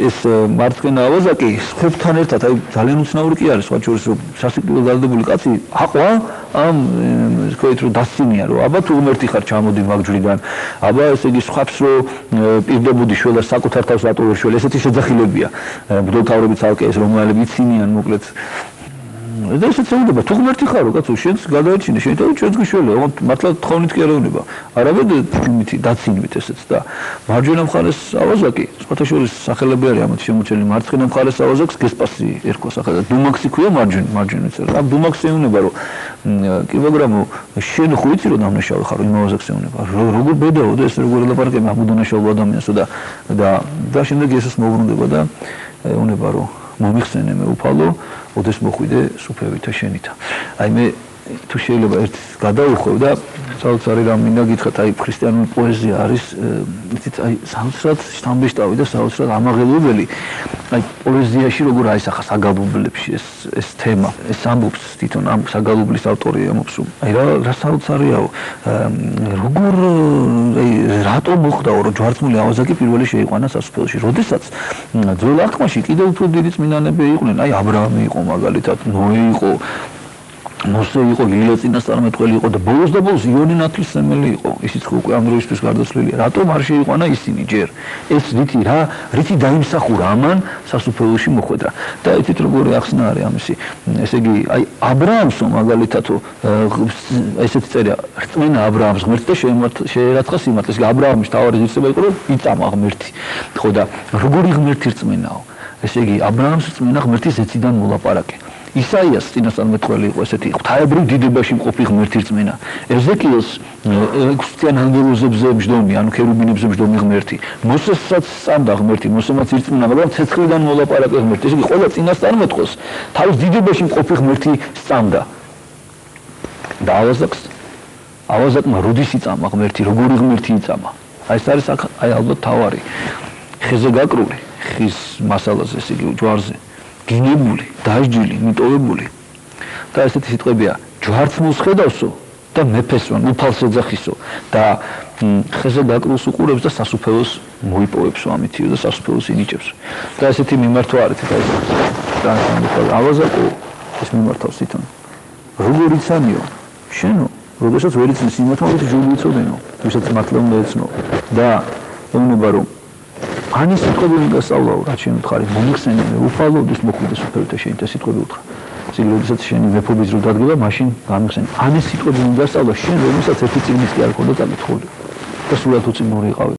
ეს მარცხენა ავაზაკი ხუბთან ერთად აი ძალიან უცნაური კი არის სხვა შორის რომ სასიკვდილო დადებული კაცი აყვა ამ თქვით რომ დასცინია რომ აბა თუ ღმერთი ხარ ჩამოდი მაგჯვრიდან აბა ესე იგი სხვას რომ პირდებოდი შველა საკუთარ თავს რატო ვერ შველა ესეთი შეძახილებია მღვდელმთავრები ცალკე ეს რომაელები იცინიან მოკლედ და ესეც ეუბნება თუ ღმერთი ხარო კაცო შენს გადაეჩინე შენ თავი ჩვენს გიშველე ოღონდ მართლა თხოვნით კი არ ეუბნება არამედ იმითი დაცინვით ესეც და მარჯვენა მხარეს ავაზაკი სხვათა შორის სახელები არის ამათ შემოჩენილი მარცხენა მხარეს ავაზაკს გესპასი ერქვა სახელი დუმაქსი ქვია მარჯვენა წერა ამ დუმაქსი ეუბნება რომ კი მაგრამ შენ ხო იცი რომ დამნაშავე ხარ იმ ავაზაკს ეუბნება როგორ ბედაო და ეს როგორ ელაპარაკები ამ უდანაშაულო ადამიანსო და შემდეგ ესეც მოუბრუნდება და ეუბნება რომ მომიხსენე მე უფალო ოდეს მოხვიდე სუფევითა შენითა აი მე თუ შეიძლება ერთ გადაუხვევ და საოცარი რამ მინდა გითხრათ აი ქრისტიანული პოეზია არის იცით აი საოცრად შთამბეჭდავი და საოცრად ამაღელვებელი აი პოეზიაში როგორ აისახა საგალობლებში ეს თემა ეს ამბობს თვითონ ამ საგალობლის ავტორი ამბობს რომ აი რა საოცარიაო როგორ აი რატო მოხდაო რომ ჯვარცმული ავაზაკი პირველი შეიყვანა სასუფეველში როდესაც ძველ აღთქმაში კიდევ უფრო დიდი წმინდანები იყვნენ აი აბრაამი იყო მაგალითად ნოე იყო მოსე იყო ილია წინასწარმეტყველი იყო და ბოლოს იონი ნათლისმცემელი იყო ისიც უკვე ამ დროისთვის გარდაცვლილია რატომ არ შეიყვანა ისინი ჯერ ეს რითი დაიმსახურა ამან სასუფეველში მოხვედრა და იცით როგორი ახსნა არის ამისი ესე იგი აი აბრაამსო მაგალითადო ესეთი წერია რწმენა აბრაამს ღმერთს და შეერაცხა სიმართლეს იგი აბრაამის თავარი ღირსება იყო რომ იწამა ღმერთი ხო და როგორი ღმერთი რწმენაო ესე იგი აბრაამს რწმენა ღმერთის ზეციდან მოლაპარაკე ისაიას წინასწარმეტყველი იყო ესეთი ღვთაებრივ დიდებაში მყოფი ღმერთი რწმენა ეზეკიელს ექვსწლიან ანგელოზებზე მჯდომი ანუ ქერუბინებზე მჯდომი ღმერთი მოსესაც სწამდა ღმერთი მოსემაც ირწმუნა მაგრამ ცეცხლიდან მოლაპარაკე ღმერთი ესე იგი ყველა წინასწარმეტყველს თავის დიდებაში მყოფი ღმერთი სწამდა და ავაზაკმა როდის იწამა ღმერთი როგორი ღმერთი იწამა აი ეს არის აი ალბათ თავარი ხეზე გაკრული ხის მასალაზე ესე იგი ჯვარზე გინებული, დაჟჯილი, მიტოვებული და ესეთი სიტყვებია ჯვარცმულს ხედავსო და მეფესვან უფალს ეძახისო და ხეზე გაკრულს უყურებს და სასუფეველს მოიპოვებსო ამითიო და სასუფეველს ინიჭებს და ესეთი მიმართვა არის და ავაზაკო ეს მიმართავს თვითონ როგორ იცანიო შენო როდესაც ვერ იცნის იმათმავე ჯული იცოდენო ვისაც მართლა უნდა ეცნო და ეუბნება რომ ანის სიტყვები უნდა სწავლაო რაც შენ უთხარი მომიხსენე მე უფალო ოდეს მოხვიდე სუფევითა შენითა სიტყვები უთხრა წიგნი როდესაც შენი მეფობის დრო დადგება მაშინ გამიხსენე ანის სიტყვები უნდა სწავლა შენ რომელსაც ერთი წიგნის კი არ ქონდა წაკითხული და სულად უწინური იყავი